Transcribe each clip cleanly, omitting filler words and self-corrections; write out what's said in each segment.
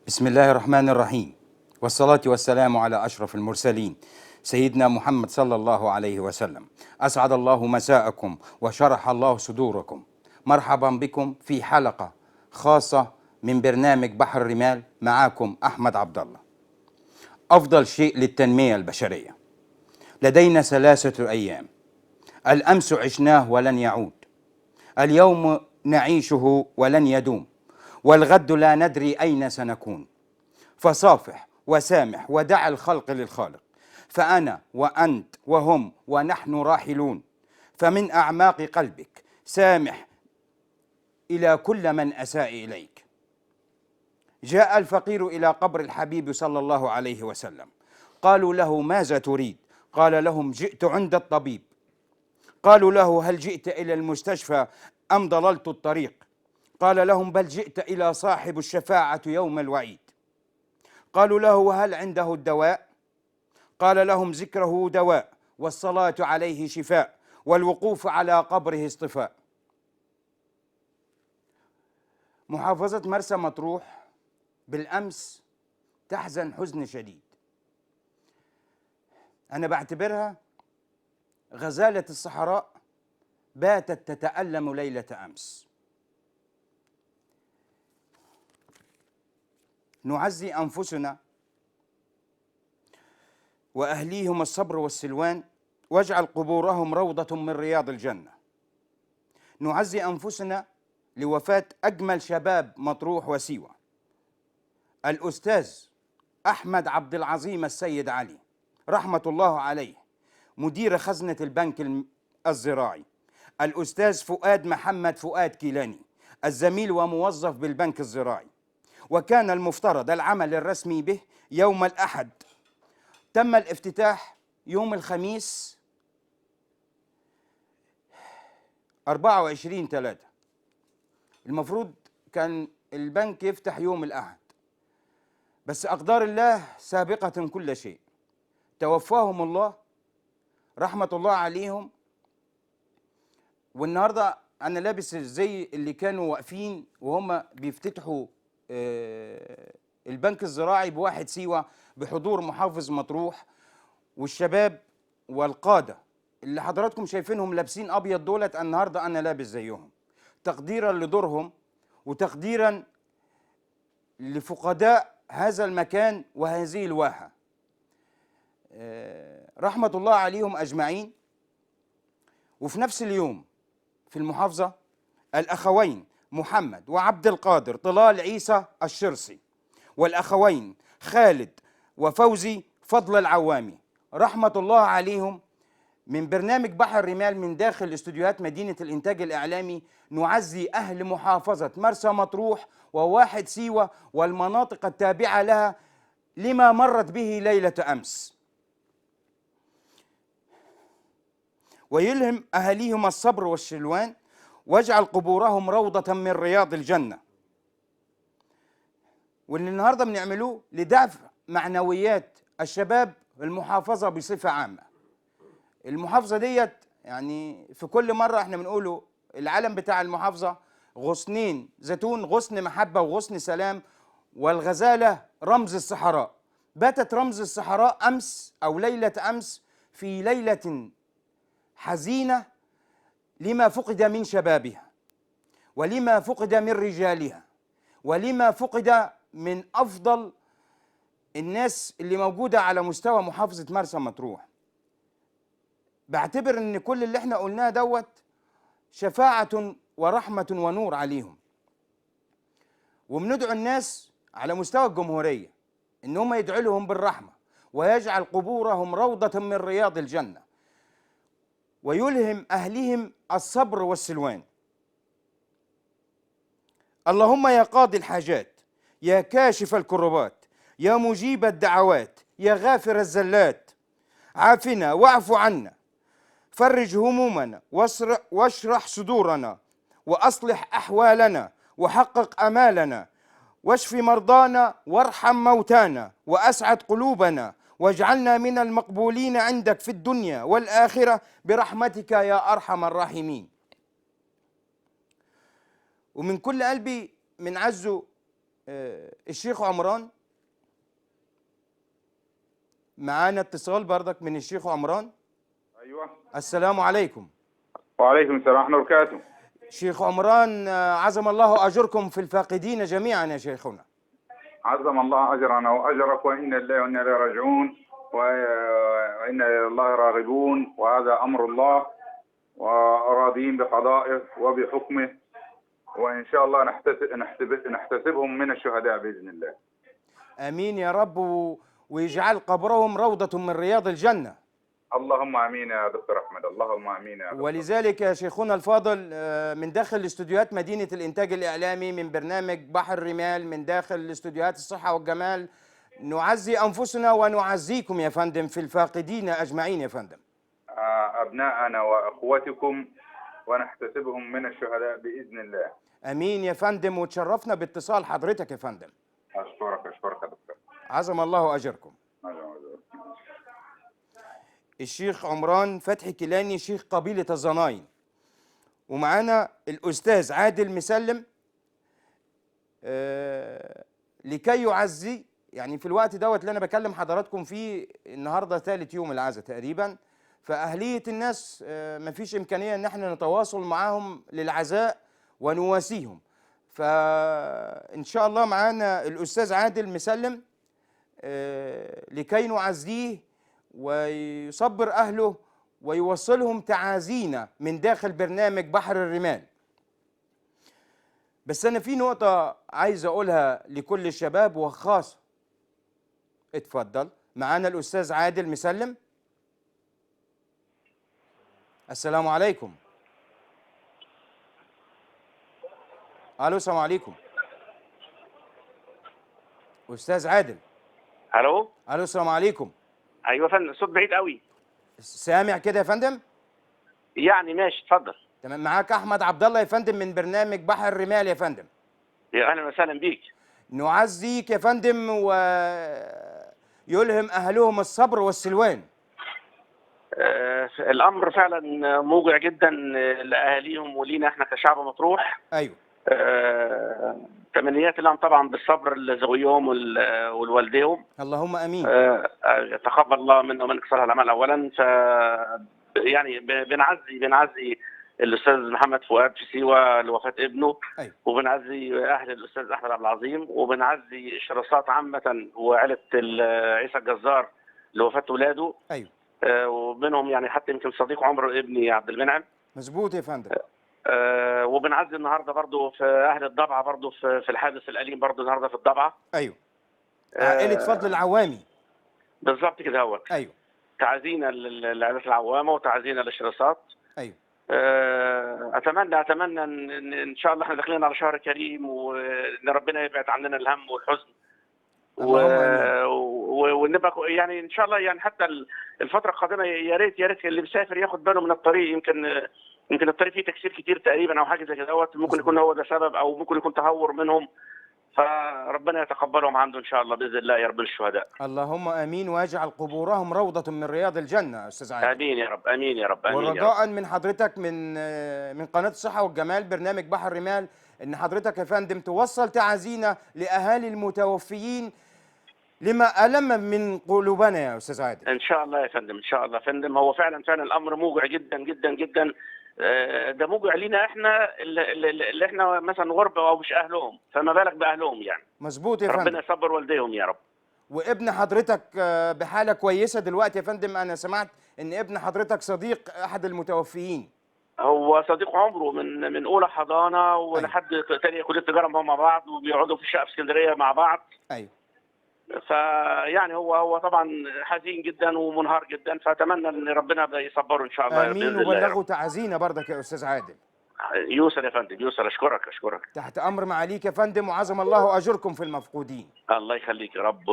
بسم الله الرحمن الرحيم، والصلاة والسلام على أشرف المرسلين سيدنا محمد صلى الله عليه وسلم. أسعد الله مساءكم وشرح الله صدوركم. مرحبا بكم في حلقة خاصة من برنامج بحر الرمال. معاكم أحمد عبد الله. أفضل شيء للتنمية البشرية. لدينا 3 أيام، الأمس عشناه ولن يعود، اليوم نعيشه ولن يدوم، والغد لا ندري أين سنكون. فصافح وسامح ودع الخلق للخالق، فأنا وأنت وهم ونحن راحلون. فمن أعماق قلبك سامح إلى كل من أساء إليك. جاء الفقير إلى قبر الحبيب صلى الله عليه وسلم، قالوا له: ماذا تريد؟ قال لهم: جئت عند الطبيب. قالوا له: هل جئت إلى المستشفى أم ضللت الطريق؟ قال لهم: بل جئت إلى صاحب الشفاعة يوم الوعيد. قالوا له: وهل عنده الدواء؟ قال لهم: ذكره دواء، والصلاة عليه شفاء، والوقوف على قبره اصطفاء. محافظة مرسى مطروح بالأمس تحزن حزن شديد. أنا بعتبرها غزالة الصحراء باتت تتألم ليلة أمس. نعزي أنفسنا وأهليهم الصبر والسلوان، واجعل قبورهم روضة من رياض الجنة. نعزي أنفسنا لوفاة أجمل شباب مطروح وسيوة، الأستاذ أحمد عبد العظيم السيد علي رحمة الله عليه، مدير خزنة البنك الزراعي. الأستاذ فؤاد محمد فؤاد كيلاني، الزميل وموظف بالبنك الزراعي. وكان المفترض العمل الرسمي به يوم الأحد، تم الافتتاح يوم الخميس 24/3. المفروض كان البنك يفتح يوم الأحد، بس أقدار الله سابقة كل شيء. توفاهم الله رحمة الله عليهم. والنهاردة أنا لابس الزي اللي كانوا واقفين وهم بيفتتحوا البنك الزراعي بواحد سيوة، بحضور محافظ مطروح والشباب والقادة اللي حضراتكم شايفينهم لابسين أبيض دولت. النهاردة أنا لابس زيهم، تقديرا لدورهم وتقديرا لفقداء هذا المكان وهذه الواحة. رحمة الله عليهم أجمعين. وفي نفس اليوم في المحافظة الأخوين محمد وعبد القادر طلال عيسى الشرسي، والأخوين خالد وفوزي فضل العوامي رحمة الله عليهم. من برنامج بحر الرمال من داخل استوديوهات مدينة الإنتاج الإعلامي نعزي أهل محافظة مرسى مطروح وواحد سيوة والمناطق التابعة لها لما مرت به ليلة أمس، ويلهم أهليهم الصبر والسلوان، واجعل قبورهم روضة من رياض الجنة. واللي النهاردة بنعملوه لدعم معنويات الشباب المحافظة بصفة عامة. المحافظة ديت يعني في كل مرة احنا بنقوله العلم بتاع المحافظة غصنين زيتون، غصن محبة وغصن سلام، والغزالة رمز الصحراء. باتت رمز الصحراء أمس أو ليلة أمس في ليلة حزينة لما فقد من شبابها، ولما فقد من رجالها، ولما فقد من أفضل الناس اللي موجودة على مستوى محافظة مرسى مطروح. بعتبر ان كل اللي احنا قلناه دوت شفاعة ورحمة ونور عليهم. وبندعو الناس على مستوى الجمهورية ان هم يدعوا لهم بالرحمة، ويجعل قبورهم روضة من رياض الجنة، ويلهم أهلهم الصبر والسلوان. اللهم يا قاضي الحاجات، يا كاشف الكربات، يا مجيب الدعوات، يا غافر الزلات، عافنا واعف عنا، فرج همومنا واشرح صدورنا، وأصلح أحوالنا وحقق أمالنا، واشف مرضانا وارحم موتانا، وأسعد قلوبنا، واجعلنا من المقبولين عندك في الدنيا والآخرة برحمتك يا أرحم الراحمين. ومن كل قلبي من عزه الشيخ عمران معانا اتصال برضك من الشيخ عمران. ايوه. السلام عليكم. وعليكم السلام ورحمه الله وبركاته. شيخ عمران، عظم الله أجركم في الفاقدين جميعا يا شيخنا. عظم الله اجرنا واجرك، وانا لله وانا اليه راجعون، وانا الى الله راغبون، وهذا امر الله وراضين بقضائه وبحكمه، وان شاء الله نحتسبهم من الشهداء باذن الله. امين يا رب، ويجعل قبرهم روضة من رياض الجنة. اللهم امين يا دكتور احمد، اللهم امين يا دكتور. ولذلك يا شيخنا الفاضل، من داخل استوديوهات مدينة الإنتاج الإعلامي، من برنامج بحر الرمال، من داخل استوديوهات الصحة والجمال، نعزي أنفسنا ونعزيكم يا فندم في الفاقدين أجمعين يا فندم. ابناءنا واخوتكم، ونحتسبهم من الشهداء باذن الله. امين يا فندم، وتشرفنا باتصال حضرتك يا فندم. اشكرك يا دكتور. عظم الله اجركم. الشيخ عمران فتحي كيلاني، شيخ قبيلة الزناين، ومعانا الأستاذ عادل مسلم لكي يعزي، يعني في الوقت دوت اللي أنا بكلم حضراتكم فيه النهاردة ثالث يوم العزاء تقريبا، فأهلية الناس مفيش إمكانية إن احنا نتواصل معاهم للعزاء ونواسيهم، فإن شاء الله معانا الأستاذ عادل مسلم لكي نعزيه ويصبر أهله ويوصلهم تعازينا من داخل برنامج بحر الرمال. بس أنا في نقطة عايز أقولها لكل الشباب وخاصة. اتفضل معانا الأستاذ عادل مسلم. السلام عليكم. الو، السلام عليكم استاذ عادل. الو. الو، السلام عليكم. ايوه يا فندم، الصوت بعيد قوي. سامع كده يا فندم؟ يعني ماشي، اتفضل. تمام. معاك احمد عبد الله يا فندم من برنامج بحر الرمال يا فندم. يا اهلا وسهلا بيك. نعزيك يا فندم ويلهم اهلهم الصبر والسلوان. الامر فعلا موجع جدا لاهاليهم ولينا احنا كشعب مطروح. ايوه. تمنيات لهم طبعا بالصبر لزويهم والوالديهم. اللهم امين. تقبل الله منا ومنك صالح الاعمال اولا. ف يعني بنعزي الاستاذ محمد فؤاد في سيوه لوفاه ابنه. أيوة. وبنعزي اهل الاستاذ احمد عبد العظيم، وبنعزي الشراسات عامه وعائله عيسى الجزار لوفاه اولاده. ايوه. ومنهم يعني حتى يمكن صديق عمر ابني عبد المنعم. مظبوط يا فندم. وبنعزي النهارده برضه في اهل الضبعه، برضه في الحادث الاليم برضه النهارده في الضبعه. ايوه. عائله فضل العوامي. بالظبط كده هو. ايوه. تعزينا لعائله العوامه وتعزينا للشراسات. ايوه. اتمنى ان شاء الله احنا داخلين على شهر كريم، وان ربنا يبعد عننا الهم والحزن. ونبقى يعني ان شاء الله، يعني حتى الفتره القادمه يا ريت اللي مسافر ياخد باله من الطريق. يمكن الطريق فيه تكسير كتير تقريبا او حاجه زي كده، ممكن يكون هو ده سبب، او ممكن يكون تهور منهم. فربنا يتقبلهم عنده ان شاء الله باذن الله يا رب الشهداء. اللهم امين، ويجعل قبورهم روضه من رياض الجنه. استاذ عادل، امين يا رب، امين يا رب، امين يا رب. ورجاء من حضرتك من قناه الصحه والجمال برنامج بحر الرمال، ان حضرتك يا فندم توصل تعازينا لاهالي المتوفيين لما ألم من قلوبنا يا استاذ عادل. ان شاء الله يا فندم، ان شاء الله يا فندم. هو فعلا الامر موجع جدا جدا جدا. ده موجع لينا احنا اللي احنا مثلا غربه او مش اهلهم، فما بالك باهلهم يعني. مظبوط يا فندم. ربنا يصبر والديهم يا رب. وابن حضرتك بحاله كويسه دلوقتي يا فندم. انا سمعت ان ابن حضرتك صديق احد المتوفيين. هو صديق عمره من اولى حضانه ولحد تانية كليه تجاره مع بعض، وبيقعدوا في الشقه في اسكندريه مع بعض. ايوه. فيعني هو طبعا حزين جدا ومنهار جدا، فاتمنى ان ربنا يصبره ان شاء الله. امين. وبلغوا تعازينا برضك يا استاذ عادل. يوصل يا فندم، يوصل. اشكرك. تحت امر معاليك يا فندم، وعظم الله اجركم في المفقودين. الله يخليك يا رب.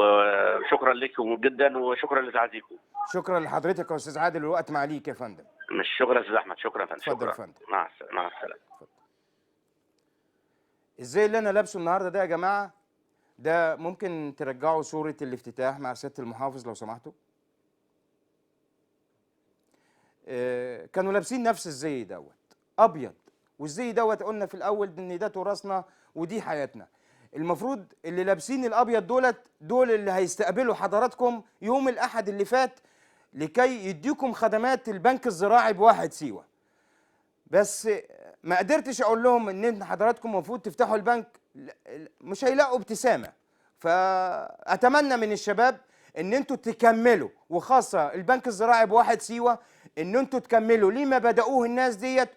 شكرا لكم جدا وشكرا لتعزيكم. شكرا لحضرتك يا استاذ عادل، والوقت معاليك يا فندم. مش شكرا يا استاذ احمد، شكرا يا فندم. اتفضل يا فندم. مع السلامه. ازاي اللي انا لابسه النهارده ده يا جماعه؟ ده ممكن ترجعوا صورة الافتتاح مع سيادة المحافظ لو سمحتوا. كانوا لابسين نفس الزي دوت أبيض، والزي دوت قلنا في الأول إن ده تراثنا ودي حياتنا. المفروض اللي لابسين الابيض دول اللي هيستقبلوا حضراتكم يوم الاحد اللي فات لكي يديكم خدمات البنك الزراعي بواحد سيوه. بس ما قدرتش اقول لهم ان حضراتكم المفروض تفتحوا البنك، مش هيلاقوا ابتسامه. فاتمنى من الشباب ان انتوا تكملوا، وخاصه البنك الزراعي بواحد سيوه، ان انتوا تكملوا ليه ما بداوه الناس ديت.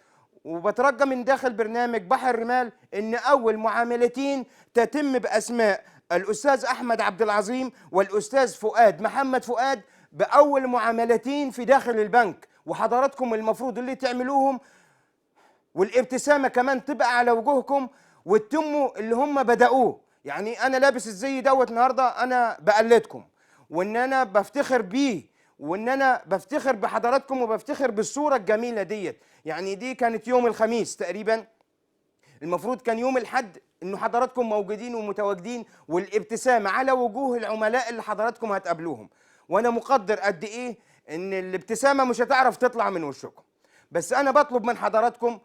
وبترجى من داخل برنامج بحر الرمال ان اول معاملتين تتم باسماء الاستاذ احمد عبد العظيم والاستاذ فؤاد محمد فؤاد، باول معاملتين في داخل البنك. وحضراتكم المفروض اللي تعملوهم، والابتسامه كمان تبقى على وجوهكم، وتتموا اللي هم بداوه. يعني انا لابس الزي دوت النهارده، انا بقلدكم، وان انا بفتخر بيه، وان انا بفتخر بحضراتكم، وبفتخر بالصوره الجميله ديت. يعني دي كانت يوم الخميس تقريبا، المفروض كان يوم الحد انه حضراتكم موجودين ومتواجدين، والابتسامه على وجوه العملاء اللي حضراتكم هتقابلوهم. وانا مقدر قد ايه ان الابتسامه مش هتعرف تطلع من وشكم. بس انا بطلب من حضراتكم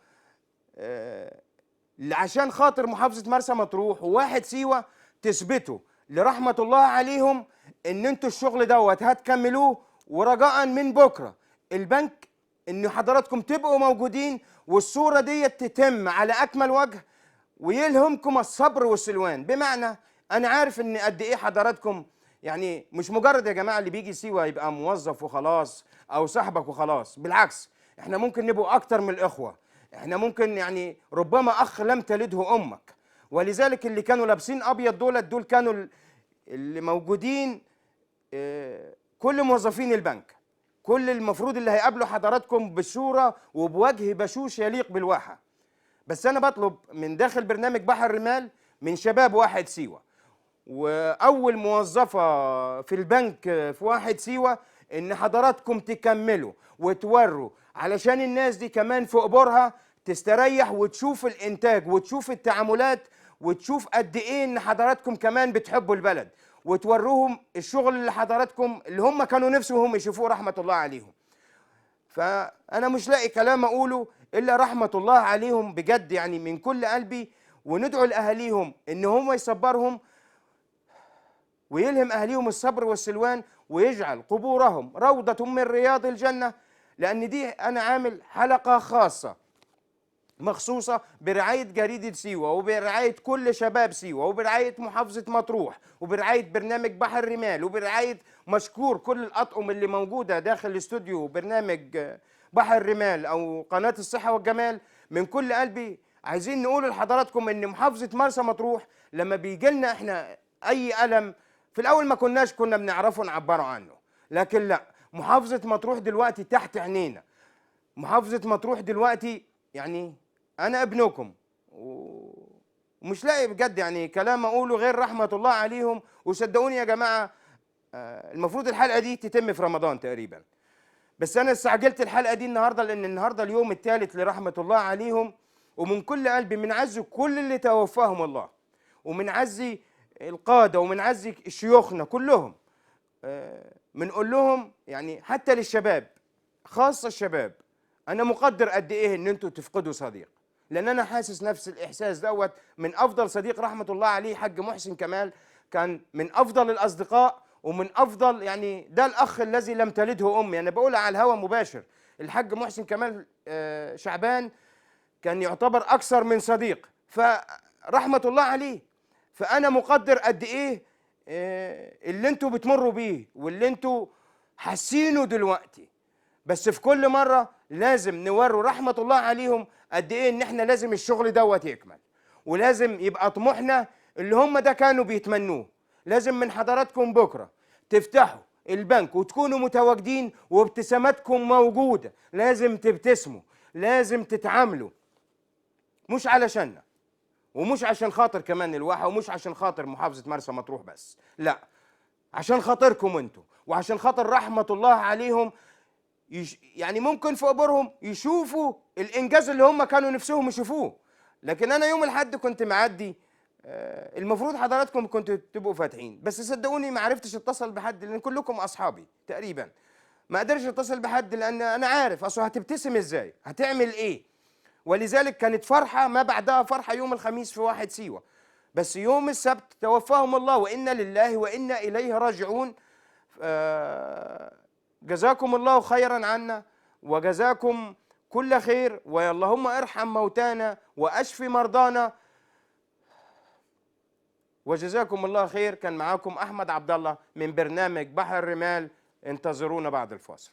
عشان خاطر محافظه مرسى مطروح وواحد سيوه تثبتوا لرحمه الله عليهم ان انتوا الشغل دوت هتكملوه، ورجاء من بكره البنك ان حضراتكم تبقوا موجودين، والصوره ديت تتم على اكمل وجه، ويلهمكم الصبر والسلوان. بمعنى انا عارف ان قد ايه حضراتكم يعني مش مجرد يا جماعه اللي بيجي سيوه يبقى موظف وخلاص او صاحبك وخلاص، بالعكس احنا ممكن نبقوا اكتر من الاخوه، احنا ممكن يعني ربما اخ لم تلده امك. ولذلك اللي كانوا لابسين ابيض دول كانوا اللي موجودين، كل موظفين البنك، كل المفروض اللي هيقابلوا حضراتكم بصوره وبوجه بشوش يليق بالواحه. بس انا بطلب من داخل برنامج بحر الرمال من شباب واحد سيوه، واول موظفه في البنك في واحد سيوه، ان حضراتكم تكملوا وتوروا علشان الناس دي كمان في قبورها تستريح وتشوف الانتاج وتشوف التعاملات وتشوف قد ايه ان حضراتكم كمان بتحبوا البلد، وتوروهم الشغل اللي حضراتكم اللي هم كانوا نفسهم يشوفوه رحمه الله عليهم. فانا مش لاقي كلام اقوله الا رحمه الله عليهم بجد، يعني من كل قلبي. وندعو لاهاليهم ان هم يصبرهم، ويلهم اهاليهم الصبر والسلوان، ويجعل قبورهم روضه من رياض الجنه. لان دي انا عامل حلقه خاصه مخصوصة برعاية جريدة سيوة، وبرعاية كل شباب سيوة، وبرعاية محافظة مطروح، وبرعاية برنامج بحر الرمال، وبرعاية مشكور كل الأطقم اللي موجودة داخل الاستوديو برنامج بحر الرمال أو قناة الصحة والجمال. من كل قلبي عايزين نقول لحضراتكم إن محافظة مرسى مطروح لما بيجي لنا إحنا أي ألم، في الأول ما كنا بنعرفه نعبره عنه، لكن لا، محافظة مطروح دلوقتي تحت عينينا. محافظة مطروح دلوقتي يعني أنا ابنكم، ومش لاقي بجد يعني كلام أقوله غير رحمة الله عليهم. وصدقوني يا جماعة، المفروض الحلقة دي تتم في رمضان تقريبا، بس أنا استعجلت الحلقة دي النهاردة لأن النهاردة اليوم الثالث لرحمة الله عليهم. ومن كل قلبي من عزي كل اللي توفاهم الله، ومن عزي القادة، ومن عزي شيوخنا كلهم، بنقول لهم يعني حتى للشباب، خاصة الشباب، أنا مقدر قد إيه إن أنتوا تفقدوا صديق، لأن أنا حاسس نفس الإحساس دوت من أفضل صديق رحمة الله عليه حاج محسن كمال، كان من أفضل الأصدقاء ومن أفضل، يعني ده الأخ الذي لم تلده أمي. أنا بقولها على الهواء مباشر، الحاج محسن كمال شعبان كان يعتبر أكثر من صديق، فرحمة الله عليه. فأنا مقدر قد إيه اللي أنتوا بتمروا بيه واللي أنتوا حاسينه دلوقتي. بس في كل مرة لازم نوروا رحمة الله عليهم قد ايه ان احنا لازم الشغل دوت يكمل، ولازم يبقى طموحنا اللي هم ده كانوا بيتمنوه. لازم من حضراتكم بكرة تفتحوا البنك وتكونوا متواجدين وابتساماتكم موجودة، لازم تبتسموا، لازم تتعاملوا، مش علشاننا ومش عشان خاطر كمان الواحة ومش عشان خاطر محافظة مرسى مطروح بس، لا، عشان خاطركم انتوا وعشان خاطر رحمة الله عليهم. يعني ممكن في قبورهم يشوفوا الانجاز اللي هم كانوا نفسهم يشوفوه. لكن انا يوم الاحد كنت معدي، المفروض حضراتكم كنتوا تبقوا فاتحين، بس صدقوني ما عرفتش اتصل بحد لان كلكم اصحابي تقريبا. ما قدرش اتصل بحد لان انا عارف اصله هتبتسم ازاي، هتعمل ايه. ولذلك كانت فرحه ما بعدها فرحه يوم الخميس في واحد سيوه. بس يوم السبت توفاهم الله، وإنا لله وإنا إليه راجعون. جزاكم الله خيرا عنا، وجزاكم كل خير، واللهم ارحم موتانا واشف مرضانا، وجزاكم الله خير. كان معاكم احمد عبد الله من برنامج بحر الرمال. انتظرونا بعد الفاصل.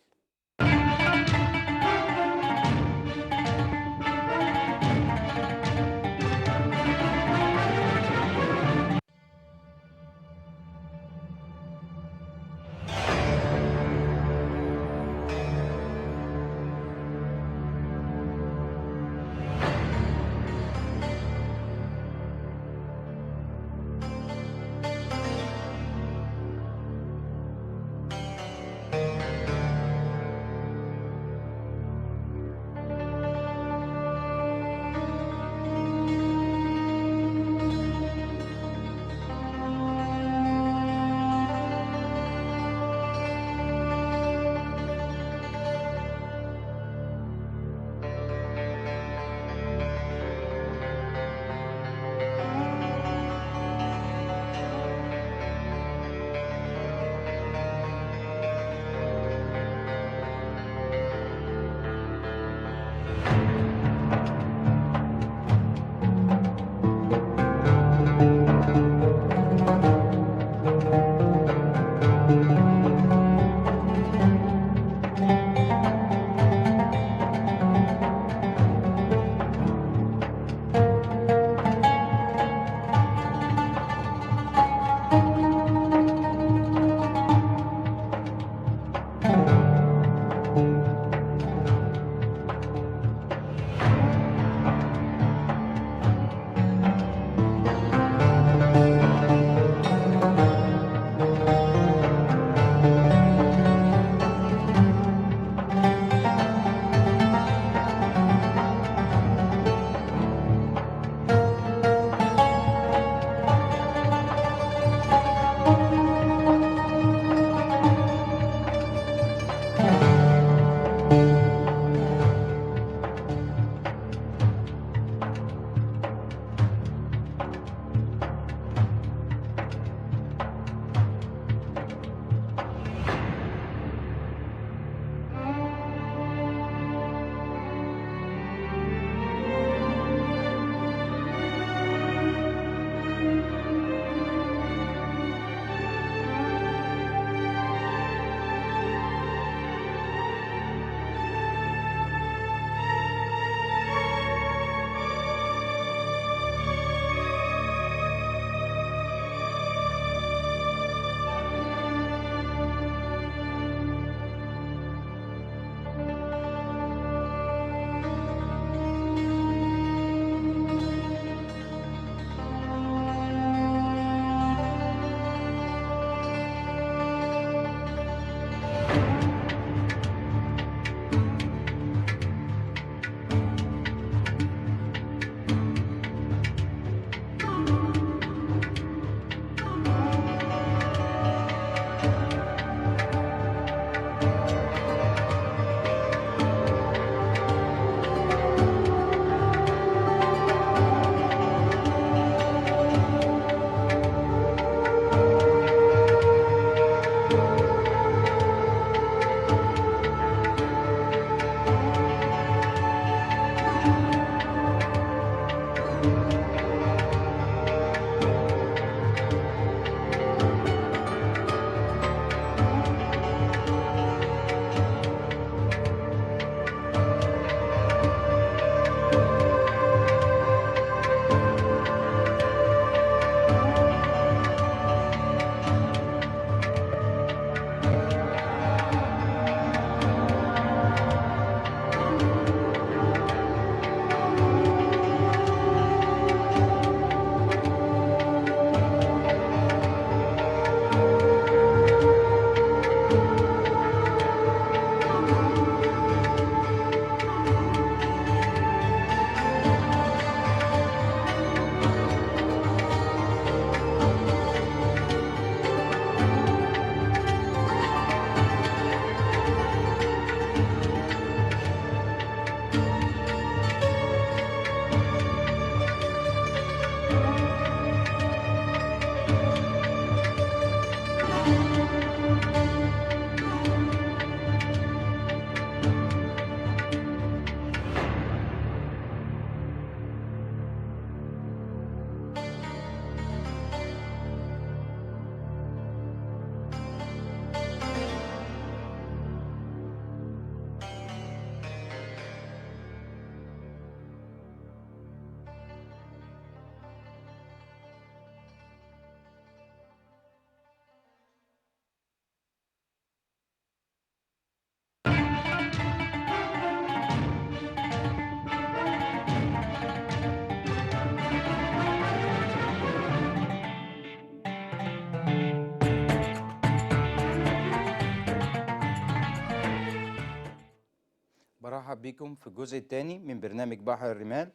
برحب بكم في الجزء الثاني من برنامج بحر الرمال.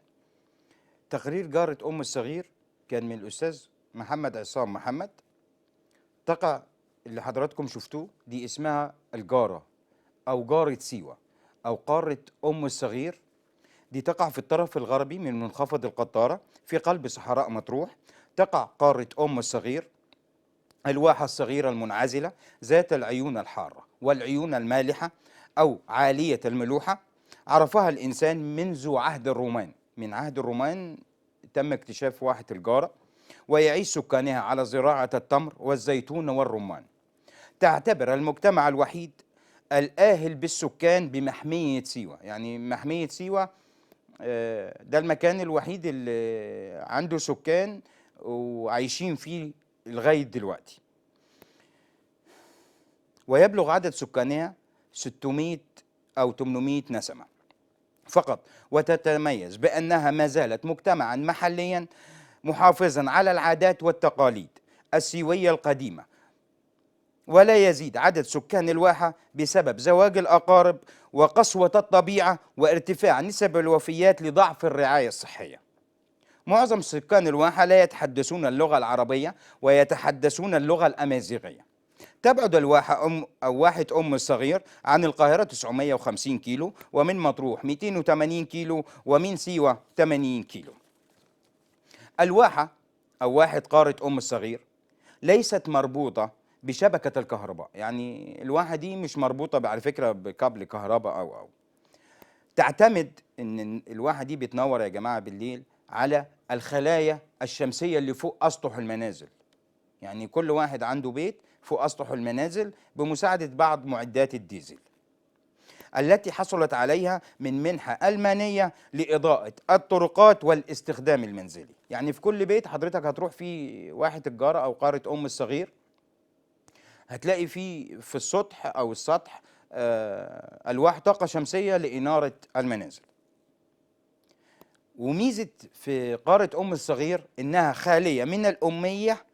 تقرير جارة أم الصغير كان من الأستاذ محمد عصام محمد. تقع اللي حضراتكم شفتوه دي اسمها الجارة أو جارة سيوة أو قارة أم الصغير. دي تقع في الطرف الغربي من منخفض القطارة في قلب صحراء مطروح. تقع قارة أم الصغير الواحة الصغيرة المنعزلة ذات العيون الحارة والعيون المالحة أو عالية الملوحة. عرفها الإنسان منذ عهد الرومان. من عهد الرومان تم اكتشاف واحة الجارة، ويعيش سكانها على زراعة التمر والزيتون والرمان. تعتبر المجتمع الوحيد الآهل بالسكان بمحمية سيوة. يعني محمية سيوة ده المكان الوحيد اللي عنده سكان وعايشين فيه لغاية دلوقتي. ويبلغ عدد سكانها 600 أو 800 نسمة فقط، وتتميز بأنها ما زالت مجتمعا محليا محافظا على العادات والتقاليد السيوية القديمة. ولا يزيد عدد سكان الواحة بسبب زواج الأقارب وقسوة الطبيعة وارتفاع نسب الوفيات لضعف الرعاية الصحية. معظم سكان الواحة لا يتحدثون اللغة العربية ويتحدثون اللغة الأمازيغية. تبعد الواحة أو واحة أم الصغير عن القاهرة 950 كيلو، ومن مطروح 280 كيلو، ومن سيوة 80 كيلو. الواحة أو واحة قارة أم الصغير ليست مربوطة بشبكة الكهرباء. يعني الواحة دي مش مربوطة على فكرة بكابل كهرباء أو تعتمد إن الواحة دي بتنور يا جماعة بالليل على الخلايا الشمسية اللي فوق أسطح المنازل. يعني كل واحد عنده بيت فوق أسطح المنازل بمساعدة بعض معدات الديزل التي حصلت عليها من منحة ألمانية لإضاءة الطرقات والاستخدام المنزلي. يعني في كل بيت حضرتك هتروح فيه واحة الجارة أو قارة أم الصغير هتلاقي في السطح أو السطح ألواح طاقة شمسية لإنارة المنازل. وميزة في قارة أم الصغير إنها خالية من الأمية.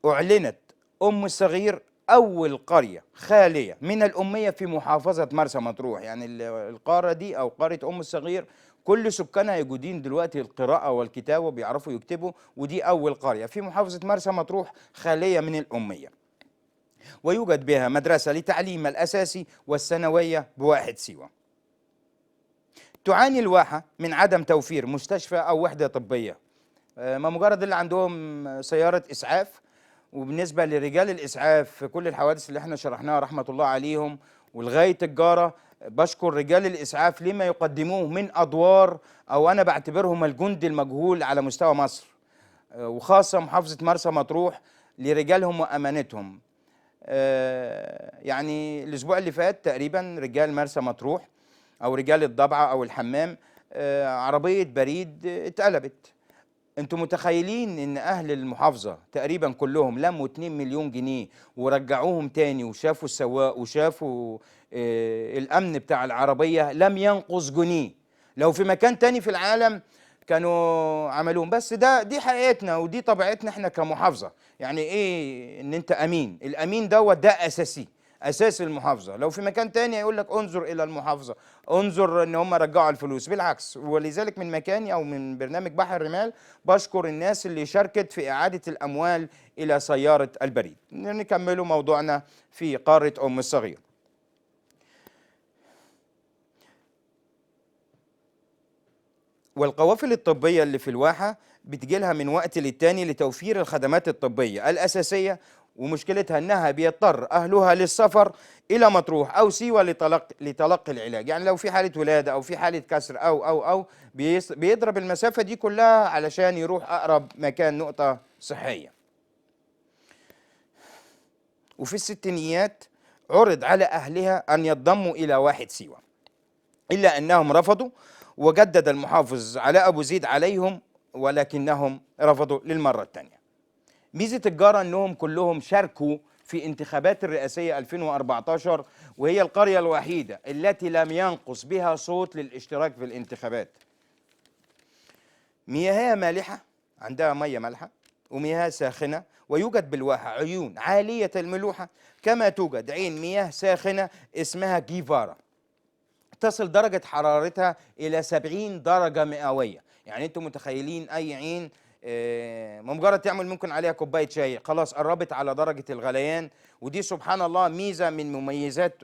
أعلنت أم الصغير أول قرية خالية من الأمية في محافظة مرسى مطروح. يعني القارة دي أو قارة أم الصغير كل سكانها يجودين دلوقتي القراءة والكتابة وبيعرفوا يكتبوا، ودي أول قرية في محافظة مرسى مطروح خالية من الأمية. ويوجد بها مدرسة لتعليم الأساسي والثانوية بواحد سيوة. تعاني الواحة من عدم توفير مستشفى أو وحدة طبية. ما مجرد اللي عندهم سيارة إسعاف. وبالنسبة لرجال الإسعاف في كل الحوادث اللي احنا شرحناها رحمة الله عليهم ولغاية الجارة، بشكر رجال الإسعاف لما يقدموه من أدوار، أو أنا بعتبرهم الجندي المجهول على مستوى مصر، وخاصة محافظة مرسى مطروح لرجالهم وأمانتهم. يعني الأسبوع اللي فات تقريبا رجال مرسى مطروح أو رجال الضبعة أو الحمام عربية بريد اتقلبت. انتوا متخيلين ان اهل المحافظة تقريبا كلهم لموا 2 مليون جنيه ورجعوهم تاني، وشافوا السواق وشافوا الامن بتاع العربية لم ينقص جنيه. لو في مكان تاني في العالم كانوا عملوهم. بس دي حقيقتنا ودي طبيعتنا احنا كمحافظة. يعني ايه ان انت امين؟ الامين ده اساس المحافظه. لو في مكان تاني يقول لك انظر الى المحافظه، انظر ان هم رجعوا الفلوس. بالعكس. ولذلك من مكاني او من برنامج بحر الرمال بشكر الناس اللي شاركت في اعاده الاموال الى سياره البريد. نكملوا موضوعنا في قاره ام الصغير. والقوافل الطبيه اللي في الواحه بتجيلها من وقت للتاني لتوفير الخدمات الطبيه الاساسيه، ومشكلتها انها بيضطر اهلها للسفر الى مطروح او سيوه لتلقي العلاج. يعني لو في حاله ولاده او في حاله كسر او بيضرب المسافه دي كلها علشان يروح اقرب مكان نقطه صحيه. وفي الستينيات عرض على اهلها ان ينضموا الى واحد سيوه، الا انهم رفضوا، وجدد المحافظ علاء ابو زيد عليهم ولكنهم رفضوا للمره الثانيه. ميزة الجارة أنهم كلهم شاركوا في انتخابات الرئاسية 2014، وهي القرية الوحيدة التي لم ينقص بها صوت للاشتراك في الانتخابات. مياهها مالحة، عندها مياه مالحة ومياه ساخنة. ويوجد بالواحة عيون عالية الملوحة، كما توجد عين مياه ساخنة اسمها جيفارا تصل درجة حرارتها إلى 70 درجة مئوية. يعني أنتم متخيلين أي عين مجرد تعمل ممكن عليها كوباية شاي خلاص قربت على درجة الغليان. ودي سبحان الله ميزة من مميزات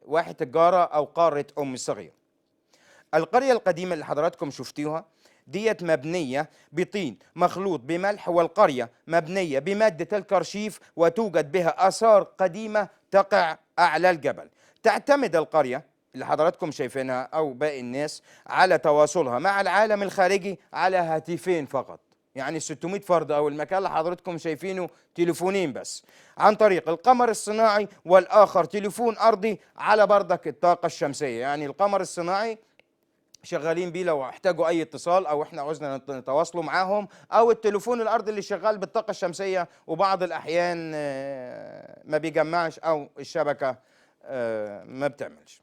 واحة الجارة أو قارة أم الصغير. القرية القديمة اللي حضراتكم شفتوها ديت مبنية بطين مخلوط بملح، والقرية مبنية بمادة الكرشيف وتوجد بها آثار قديمة تقع أعلى الجبل. تعتمد القرية اللي حضراتكم شايفينها أو باقي الناس على تواصلها مع العالم الخارجي على هاتفين فقط، يعني 600 فرد أو المكان اللي حضراتكم شايفينه تليفونين بس، عن طريق القمر الصناعي، والآخر تليفون أرضي على بردك الطاقة الشمسية. يعني القمر الصناعي شغالين بيه لو احتاجوا اي اتصال او احنا عاوزنا نتواصلوا معاهم، او التليفون الارضي اللي شغال بالطاقه الشمسيه وبعض الاحيان ما بيجمعش او الشبكه ما بتعملش.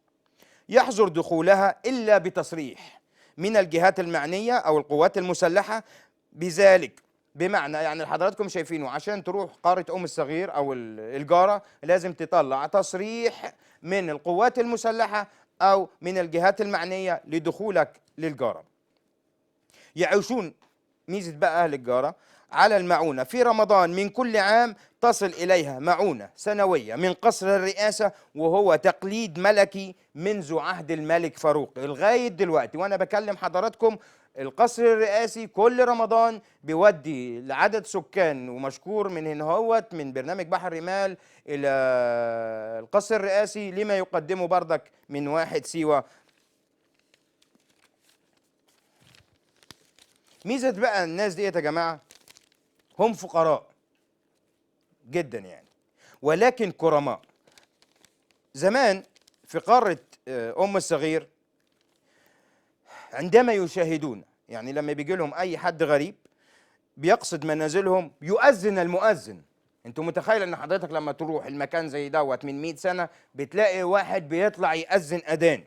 يحظر دخولها الا بتصريح من الجهات المعنيه او القوات المسلحه بذلك. بمعنى يعني حضراتكم شايفينه عشان تروح قارة أم الصغير أو الجارة لازم تطلع تصريح من القوات المسلحة أو من الجهات المعنية لدخولك للجارة. يعيشون ميزة بقى أهل الجارة على المعونة في رمضان من كل عام، تصل إليها معونة سنوية من قصر الرئاسة، وهو تقليد ملكي منذ عهد الملك فاروق لغاية دلوقتي. وأنا بكلم حضراتكم القصر الرئاسي كل رمضان بيودي لعدد سكان، ومشكور من هنا هوت من برنامج بحر الرمال إلى القصر الرئاسي لما يقدمه بردك من واحد سيوة. ميزة بقى الناس ديت يا جماعة هم فقراء جدا يعني، ولكن كرماء. زمان في قارة أم الصغير عندما يشاهدون، يعني لما بيجي لهم أي حد غريب بيقصد منازلهم يؤذن المؤذن. انتوا متخيل ان حضرتك لما تروح المكان زي دوت من 100 سنة بتلاقي واحد بيطلع يأذن أذان،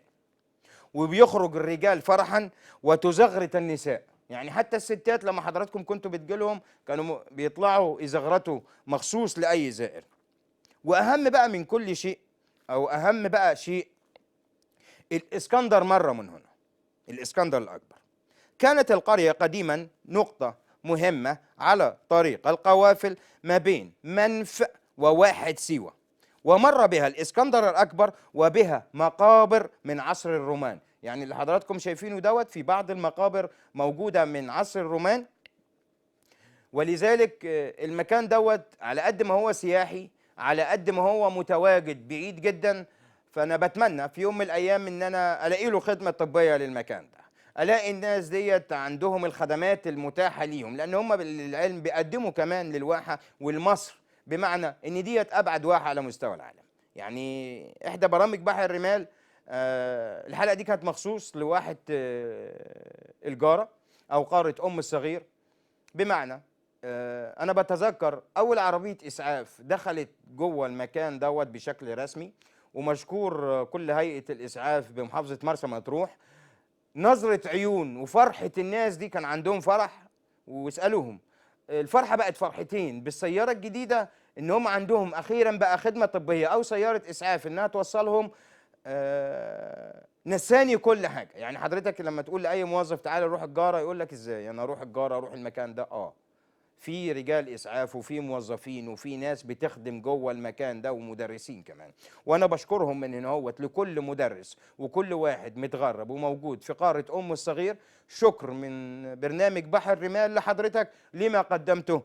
وبيخرج الرجال فرحا وتزغرت النساء. يعني حتى الستات لما حضراتكم كنتوا بتجيلهم كانوا بيطلعوا يزغرتوا مخصوص لأي زائر. وأهم بقى من كل شيء أو أهم بقى شيء، الإسكندر مر من هنا، الإسكندر الأكبر. كانت القرية قديما نقطة مهمة على طريق القوافل ما بين منف وواحد سيوة، ومر بها الإسكندر الأكبر وبها مقابر من عصر الرومان. يعني اللي حضراتكم شايفينه دوت في بعض المقابر موجودة من عصر الرومان. ولذلك المكان دوت على قد ما هو سياحي على قد ما هو متواجد بعيد جدا. فأنا بتمنى في يوم من الأيام إن أنا ألاقي له خدمة طبية للمكان ده، ألاقي الناس ديت عندهم الخدمات المتاحة ليهم، لأن هم بالعلم بيقدموا كمان للواحة والمصر، بمعنى إن ديت أبعد واحة على مستوى العالم. يعني إحدى برامج بحر الرمال الحلقة دي كانت مخصوص لواحة الجارة أو قارة أم الصغير. بمعنى أنا بتذكر أول عربية إسعاف دخلت جوه المكان دوت بشكل رسمي، ومشكور كل هيئة الإسعاف بمحافظة مرسى مطروح. نظرة عيون وفرحة الناس دي، كان عندهم فرح، واسألوهم الفرحة بقت فرحتين بالسيارة الجديدة، إن هم عندهم أخيرا بقى خدمة طبية أو سيارة إسعاف إنها توصلهم. نساني كل حاجة. يعني حضرتك لما تقول لأي موظف تعالى روح الجارة يقول لك إزاي أنا أروح الجارة أروح المكان ده؟ في رجال إسعاف وفي موظفين وفي ناس بتخدم جوه المكان ده ومدرسين كمان. وأنا بشكرهم من هنا هوت لكل مدرس وكل واحد متغرب وموجود في قارة أم الصغير. شكر من برنامج بحر الرمال لحضرتك لما قدمته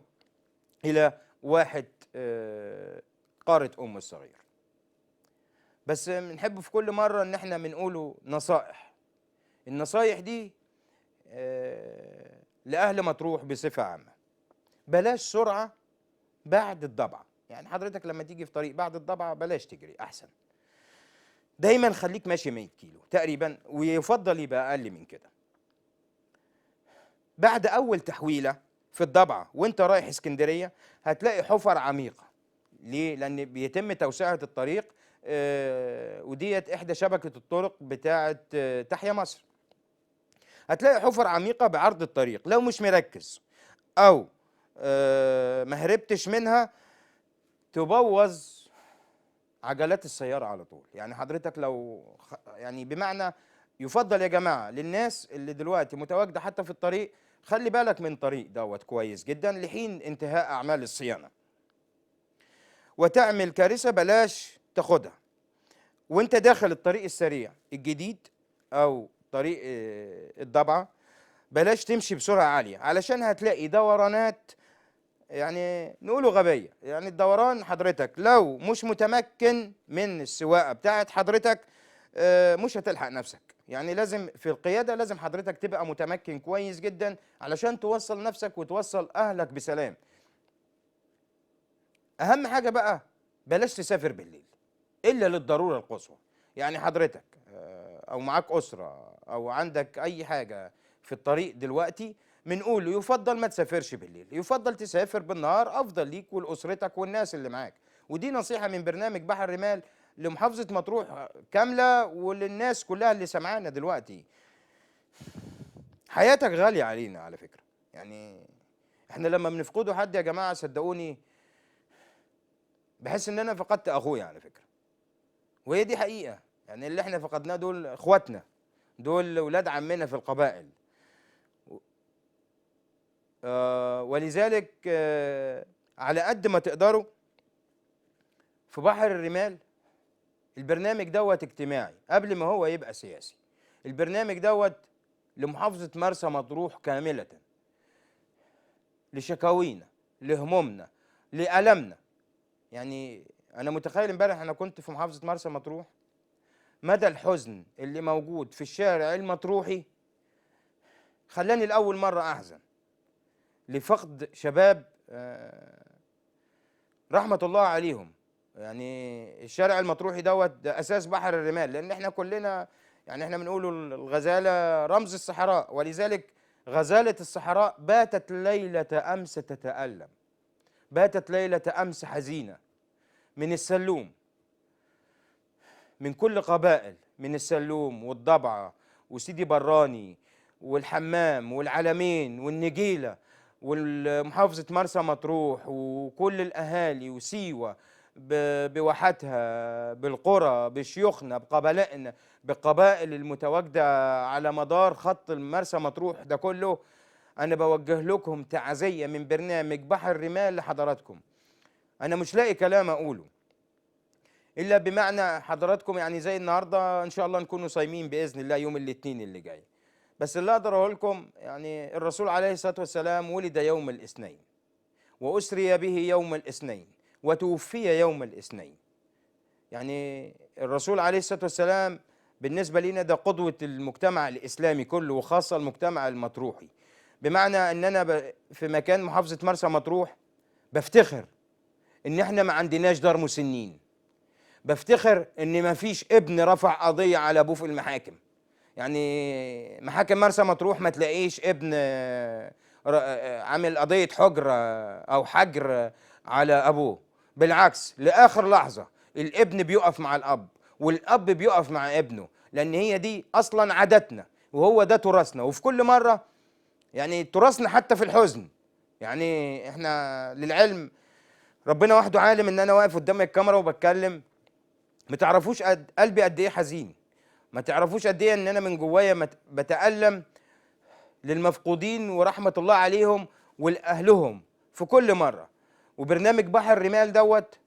إلى واحد قارة أم الصغير. بس بنحب في كل مرة إن احنا بنقوله نصائح. النصائح دي لأهل مطروح بصفة عامة. بلاش سرعة بعد الضبعة. يعني حضرتك لما تيجي في طريق بعد الضبعة بلاش تجري، أحسن. دايما خليك ماشي 100 كيلو تقريبا، ويفضل يبقى أقل من كده. بعد أول تحويلة في الضبعة وانت رايح اسكندرية هتلاقي حفر عميقة. ليه؟ لأن بيتم توسعة الطريق، وديت إحدى شبكة الطرق بتاعة تحيا مصر. هتلاقي حفر عميقة بعرض الطريق، لو مش مركز أو ما هربتش منها تبوظ عجلات السيارة على طول. يعني حضرتك لو يعني بمعنى يفضل يا جماعة للناس اللي دلوقتي متواجدة حتى في الطريق، خلي بالك من طريق دوت كويس جدا لحين انتهاء أعمال الصيانة. وتعمل كارثة بلاش تاخدها وانت داخل الطريق السريع الجديد أو طريق الضبعة، بلاش تمشي بسرعة عالية علشان هتلاقي دورانات يعني نقوله غبية. يعني الدوران حضرتك لو مش متمكن من السواقة بتاعت حضرتك مش هتلحق نفسك. يعني لازم في القيادة لازم حضرتك تبقى متمكن كويس جدا علشان توصل نفسك وتوصل أهلك بسلام. أهم حاجة بقى بلاش تسافر بالليل إلا للضرورة القصوى. يعني حضرتك أو معاك أسرة أو عندك أي حاجة في الطريق دلوقتي، بنقول يفضل ما تسافرش بالليل، يفضل تسافر بالنهار أفضل ليك ولأسرتك والناس اللي معاك. ودي نصيحة من برنامج بحر الرمال لمحافظة مطروح كاملة وللناس كلها اللي سمعانا دلوقتي. حياتك غالية علينا على فكرة. يعني احنا لما بنفقده حد يا جماعة صدقوني بحس ان انا فقدت اخويا على فكرة، وهي دي حقيقة. يعني اللي احنا فقدناه دول اخواتنا، دول ولاد عمنا في القبائل. ولذلك على قد ما تقدروا في بحر الرمال البرنامج دوت اجتماعي قبل ما هو يبقى سياسي. البرنامج دوت لمحافظة مرسى مطروح كاملة، لشكاوينا، لهمومنا، لألمنا. يعني أنا متخيل امبارح أنا كنت في محافظة مرسى مطروح، مدى الحزن اللي موجود في الشارع المطروحي خلاني لأول مرة أحزن لفقد شباب رحمة الله عليهم. يعني الشارع المطروحي دوت ده أساس بحر الرمال، لأن احنا كلنا يعني احنا بنقول الغزالة رمز الصحراء، ولذلك غزالة الصحراء باتت ليلة أمس تتألم، باتت ليلة أمس حزينة. من السلوم، من كل قبائل، من السلوم والضبعة وسيدي براني والحمام والعلمين والنجيلة والمحافظة مرسى مطروح وكل الأهالي وسيوة بواحاتها بالقرى بشيوخنا بقبائلنا بالقبائل المتواجدة على مدار خط مرسى مطروح ده كله. أنا بوجه لكم تعزية من برنامج بحر الرمال لحضراتكم. أنا مش لاقي كلام أقوله إلا بمعنى حضراتكم يعني زي النهاردة إن شاء الله نكونوا صايمين بإذن الله يوم الاثنين اللي جاي. بس اللي أقدر أقول لكم يعني الرسول عليه الصلاة والسلام ولد يوم الاثنين وأسري به يوم الاثنين وتوفي يوم الاثنين. يعني الرسول عليه الصلاة والسلام بالنسبة لنا ده قدوة المجتمع الإسلامي كله وخاصة المجتمع المطروحي. بمعنى أن أنا في مكان محافظة مرسى مطروح بفتخر إن إحنا ما عندناش دار مسنين، بفتخر ان ما فيش ابن رفع قضيه على ابوه في المحاكم. يعني محاكم مرسى مطروح ما تلاقيش ابن عامل قضيه حجر او حجر على ابوه. بالعكس لاخر لحظه الابن بيقف مع الاب والاب بيقف مع ابنه، لان هي دي اصلا عاداتنا وهو ده تراثنا. وفي كل مره يعني تراثنا حتى في الحزن. يعني احنا للعلم ربنا وحده عالم ان انا واقف قدام الكاميرا وبتكلم، ما تعرفوش قلبي قد ايه حزين، ما تعرفوش قد ايه ان انا من جوايا بتألم للمفقودين ورحمة الله عليهم ولأهلهم في كل مرة. وبرنامج بحر الرمال دوت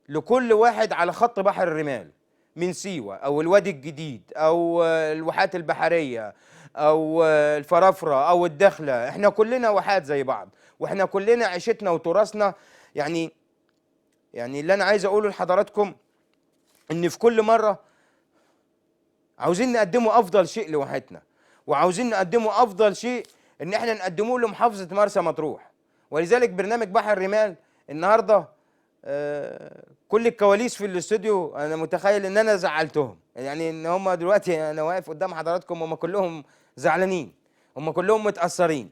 لكل واحد على خط بحر الرمال من سيوة او الوادي الجديد او الواحات البحرية او الفرافرة او الدخلة. احنا كلنا واحات زي بعض واحنا كلنا عيشتنا وتراثنا. يعني اللي انا عايز اقوله لحضراتكم ان في كل مرة عاوزين نقدمه افضل شيء لواحتنا وعاوزين نقدمه افضل شيء ان احنا نقدمه لمحافظة مرسى مطروح. ولذلك برنامج بحر الرمال النهاردة كل الكواليس في الاستوديو انا متخيل ان انا زعلتهم. يعني ان هم دلوقتي انا واقف قدام حضراتكم هم كلهم زعلانين، هم كلهم متأثرين.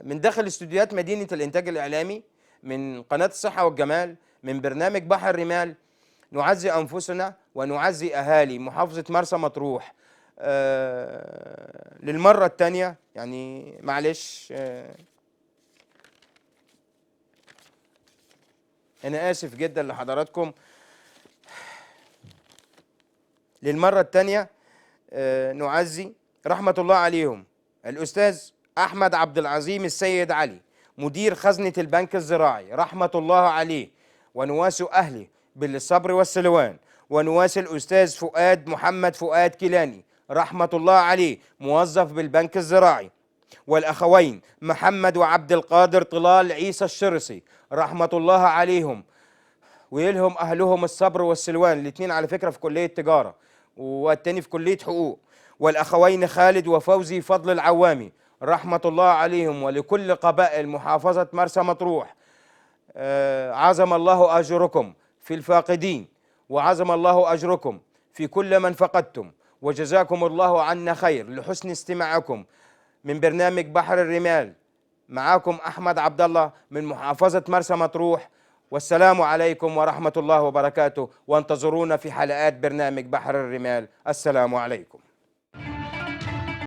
من داخل استوديوهات مدينة الانتاج الاعلامي من قناة الصحة والجمال من برنامج بحر الرمال نعزي أنفسنا ونعزي أهالي محافظة مرسى مطروح للمرة الثانية. يعني معلش أنا آسف جدا لحضراتكم. للمرة الثانية نعزي رحمة الله عليهم الأستاذ أحمد عبد العظيم السيد علي مدير خزنة البنك الزراعي رحمة الله عليه، ونواسي أهله بالصبر والسلوان، ونواسي الأستاذ فؤاد محمد فؤاد كيلاني رحمة الله عليه موظف بالبنك الزراعي، والأخوين محمد وعبد القادر طلال عيسى الشرسي رحمة الله عليهم، ويلهم أهلهم الصبر والسلوان. الاثنين على فكرة في كلية تجارة والتاني في كلية حقوق. والأخوين خالد وفوزي فضل العوامي رحمة الله عليهم، ولكل قبائل محافظة مرسى مطروح. عظم الله أجركم في الفاقدين، وعظم الله أجركم في كل من فقدتم، وجزاكم الله عنا خير لحسن استماعكم من برنامج بحر الرمال. معاكم أحمد عبد الله من محافظة مرسى مطروح، والسلام عليكم ورحمة الله وبركاته، وانتظرونا في حلقات برنامج بحر الرمال. السلام عليكم.